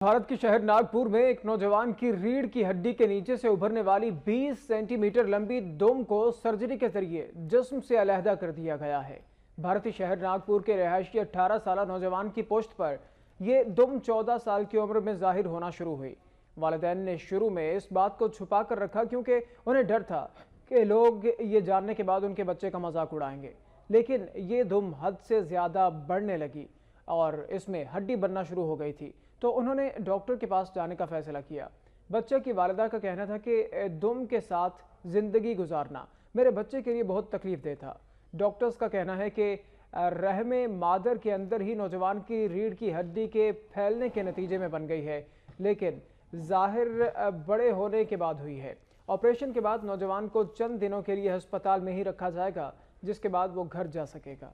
भारत के शहर नागपुर में एक नौजवान की रीढ़ की हड्डी के नीचे से उभरने वाली 20 सेंटीमीटर लंबी दुम को सर्जरी के जरिए जिस्म से अलहदा कर दिया गया है। भारतीय शहर नागपुर के रहायशी 18 साल नौजवान की पोस्ट पर यह दुम 14 साल की उम्र में जाहिर होना शुरू हुई। वालिदैन ने शुरू में इस बात को छुपा कर रखा क्योंकि उन्हें डर था कि लोग ये जानने के बाद उनके बच्चे का मजाक उड़ाएंगे, लेकिन ये दुम हद से ज्यादा बढ़ने लगी और इसमें हड्डी बनना शुरू हो गई थी, तो उन्होंने डॉक्टर के पास जाने का फैसला किया। बच्चे की वालिदा का कहना था कि दुम के साथ जिंदगी गुजारना मेरे बच्चे के लिए बहुत तकलीफदेह था। डॉक्टर्स का कहना है कि रहमे मादर के अंदर ही नौजवान की रीढ़ की हड्डी के फैलने के नतीजे में बन गई है, लेकिन जाहिर बड़े होने के बाद हुई है। ऑपरेशन के बाद नौजवान को चंद दिनों के लिए अस्पताल में ही रखा जाएगा, जिसके बाद वो घर जा सकेगा।